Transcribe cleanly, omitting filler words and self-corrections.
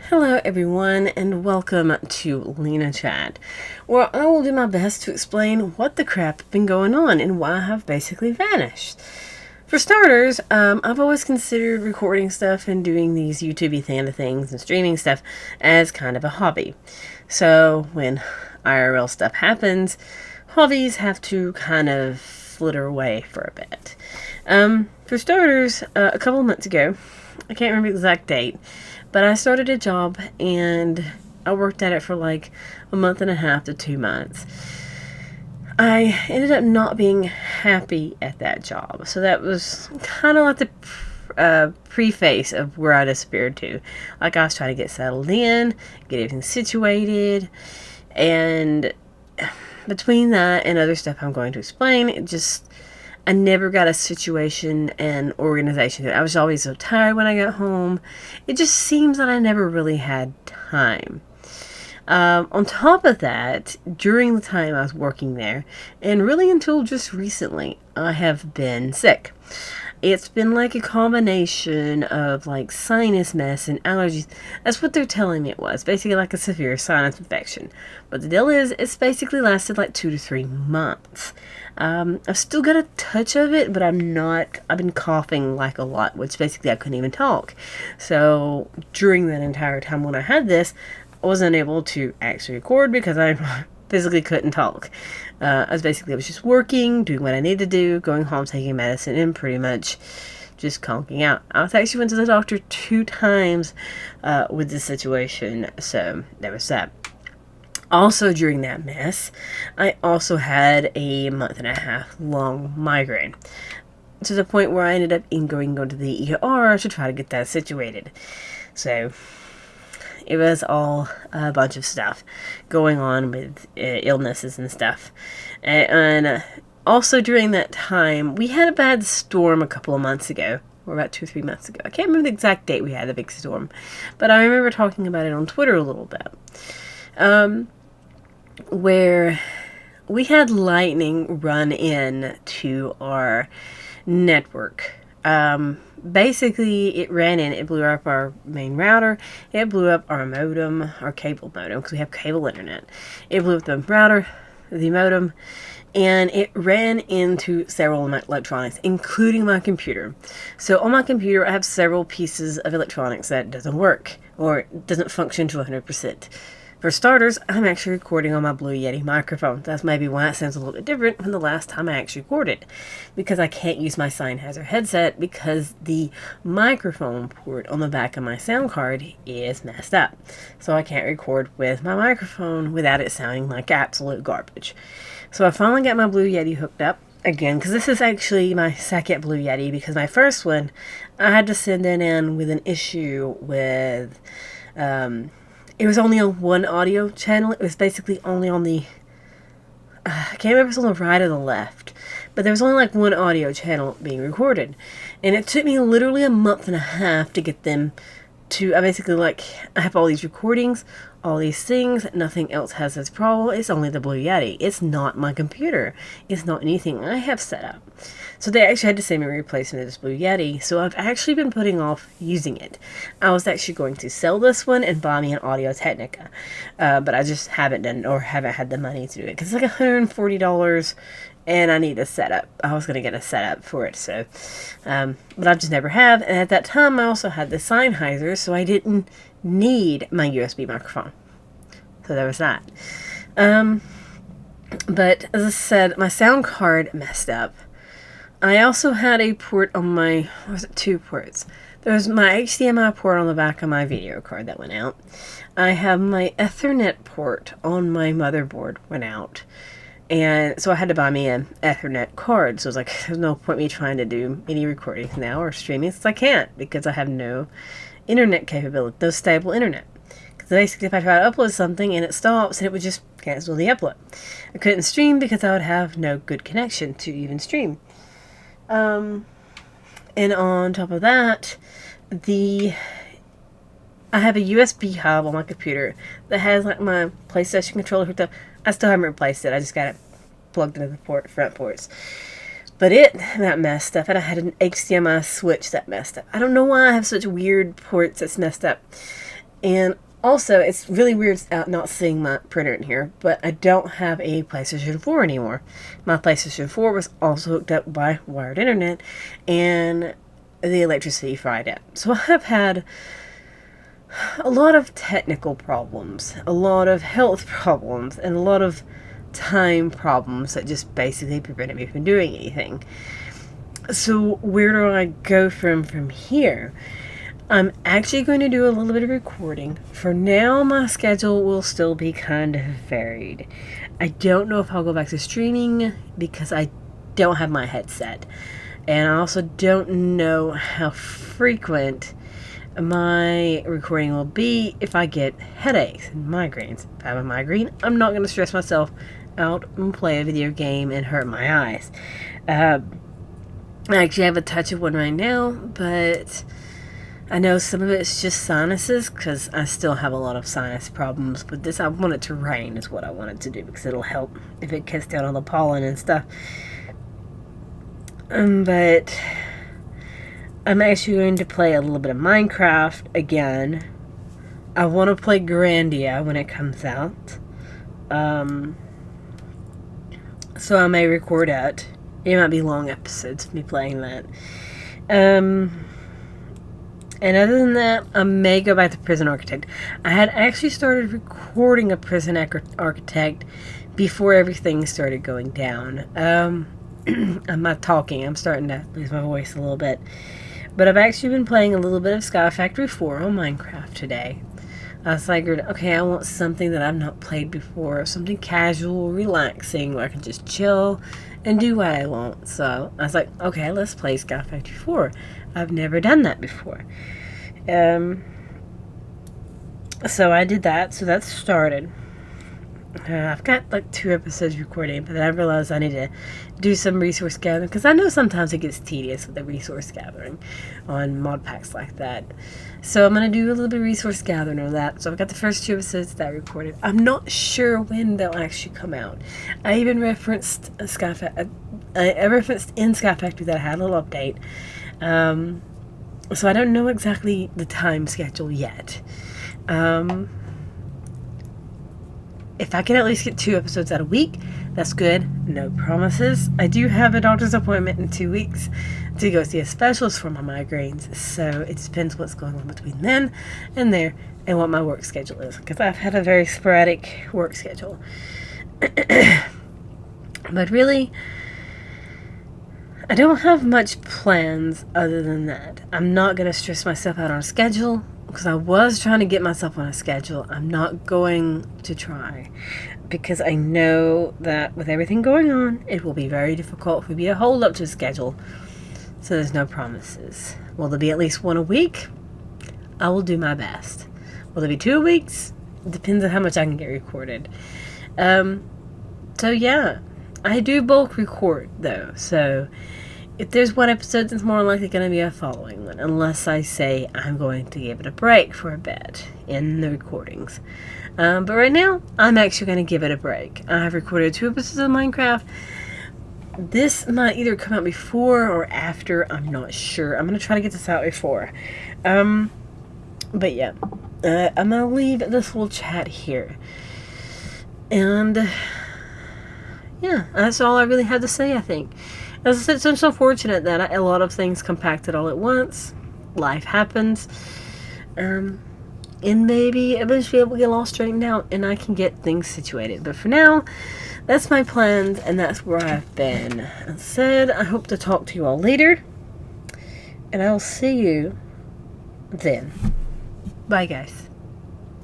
Hello everyone and welcome to Lena Chat, where I will do my best to explain what the crap has been going on and why I have basically vanished. For starters, I've always considered recording stuff and doing these YouTube things and streaming stuff as kind of a hobby. So when IRL stuff happens, hobbies have to kind of flitter away for a bit. For starters, a couple of months ago, I can't remember the exact date, but I started a job and I worked at it for like a month and a half to 2 months. I ended up not being happy at that job. So that was kind of like the preface of where I disappeared to. Like I was trying to get settled in, get everything situated, and between that and other stuff I'm going to explain, I never got a situation and organization. I was always so tired when I got home. It just seems that I never really had time. On top of that, during the time I was working there, and really until just recently, I have been sick. It's been like a combination of like sinus mess and allergies. That's what they're telling me it was. Basically like a severe sinus infection. But the deal is, it's basically lasted like 2 to 3 months. I've still got a touch of it, but I've been coughing like a lot, which basically I couldn't even talk. So during that entire time when I had this, I wasn't able to actually record because I physically couldn't talk. I was just working, doing what I needed to do, going home, taking medicine, and pretty much just conking out. I actually went to the doctor 2 times with this situation, so there was that. Also, during that mess, I also had a month and a half long migraine, to the point where I ended up going to the ER to try to get that situated. So it was all a bunch of stuff going on with illnesses and stuff. And also during that time, we had a bad storm a couple of months ago, or about 2 or 3 months ago. I can't remember the exact date we had the big storm, but I remember talking about it on Twitter a little bit. Where we had lightning run in to our network. Basically, it ran in, it blew up our main router, it blew up our modem, our cable modem, because we have cable internet. It blew up the router, the modem, and it ran into several of my electronics, including my computer. So on my computer, I have several pieces of electronics that doesn't work, or doesn't function to 100%. For starters, I'm actually recording on my Blue Yeti microphone. That's maybe why it sounds a little bit different from the last time I actually recorded. Because I can't use my Sennheiser headset because the microphone port on the back of my sound card is messed up. So I can't record with my microphone without it sounding like absolute garbage. So I finally got my Blue Yeti hooked up again, because this is actually my second Blue Yeti, because my first one, I had to send it in with an issue with... it was only on one audio channel. It was basically only on the... I can't remember if it was on the right or the left. But there was only like one audio channel being recorded. And it took me literally a month and a half to get them to... I have all these recordings, all these things. Nothing else has this problem. It's only the Blue Yeti. It's not my computer. It's not anything I have set up. So they actually had to send me a replacement of this Blue Yeti. So I've actually been putting off using it. I was actually going to sell this one and buy me an Audio Technica. But I just haven't had the money to do it. Because it's like $140 and I need a setup. I was going to get a setup for it. So, but I just never have. And at that time I also had the Sennheiser, so I didn't need my USB microphone. So there was that. But as I said, my sound card messed up. I also had a port on my... was it 2 ports? There was my HDMI port on the back of my video card that went out. I have my Ethernet port on my motherboard went out. And so I had to buy me an Ethernet card. So it was like, there's no point me trying to do any recordings now or streaming, since I can't, because I have no internet capability, no stable internet. Because basically if I try to upload something and it stops, and it would just cancel the upload. I couldn't stream because I would have no good connection to even stream. And on top of that, I have a USB hub on my computer that has like my PlayStation controller hooked up. I still haven't replaced it. I just got it plugged into the front ports. But that messed up, and I had an HDMI switch that messed up. I don't know why I have such weird ports that's messed up. And also, it's really weird not seeing my printer in here, but I don't have a PlayStation 4 anymore. My PlayStation 4 was also hooked up by wired internet, and the electricity fried out. So I have had a lot of technical problems, a lot of health problems, and a lot of time problems that just basically prevented me from doing anything. So where do I go from here? I'm actually going to do a little bit of recording. For now, my schedule will still be kind of varied. I don't know if I'll go back to streaming because I don't have my headset. And I also don't know how frequent my recording will be if I get headaches and migraines. If I have a migraine, I'm not going to stress myself out and play a video game and hurt my eyes. I actually have a touch of one right now, but I know some of it's just sinuses because I still have a lot of sinus problems. But this, I want it to rain is what I want it to do because it'll help if it cuts down on the pollen and stuff. But I'm actually going to play a little bit of Minecraft again. I want to play Grandia when it comes out. So I may record it. It might be long episodes of me playing that. And other than that, I may go back to Prison Architect. I had actually started recording a Prison Architect before everything started going down. I'm not talking. I'm starting to lose my voice a little bit. But I've actually been playing a little bit of Sky Factory 4 on Minecraft today. I figured, okay, I want something that I've not played before. Something casual, relaxing, where I can just chill and do what I want. So I was like, okay, let's play Sky Factory 4. I've never done that before. So I did that. So that started. I've got like 2 episodes recording, but then I realized I need to do some resource gathering because I know sometimes it gets tedious with the resource gathering on mod packs like that. So I'm going to do a little bit of resource gathering on that. So I've got the first 2 episodes that I recorded. I'm not sure when they'll actually come out. I even referenced I referenced in Sky Factory that I had a little update. So I don't know exactly the time schedule yet. If I can at least get 2 episodes out a week, that's good. No promises. I do have a doctor's appointment in 2 weeks to go see a specialist for my migraines. So it depends what's going on between then and there and what my work schedule is. Because I've had a very sporadic work schedule. But really, I don't have much plans other than that. I'm not going to stress myself out on a schedule. Because I was trying to get myself on a schedule. I'm not going to try. Because I know that with everything going on, it will be very difficult for me to hold up to a schedule. So there's no promises. Will there be at least 1 a week? I will do my best. Will there be 2 weeks? It depends on how much I can get recorded. So yeah. I do bulk record though. So if there's 1 episode, it's more likely going to be a following one, unless I say I'm going to give it a break for a bit in the recordings. But right now, I'm actually going to give it a break. I've recorded 2 episodes of Minecraft. This might either come out before or after. I'm not sure. I'm going to try to get this out before. But yeah, I'm going to leave this little chat here. And yeah, that's all I really had to say, I think. As I said, it's so fortunate that a lot of things compacted all at once. Life happens. And maybe eventually it will get all straightened out and I can get things situated. But for now, that's my plans and that's where I've been. As I said, I hope to talk to you all later. And I'll see you then. Bye, guys.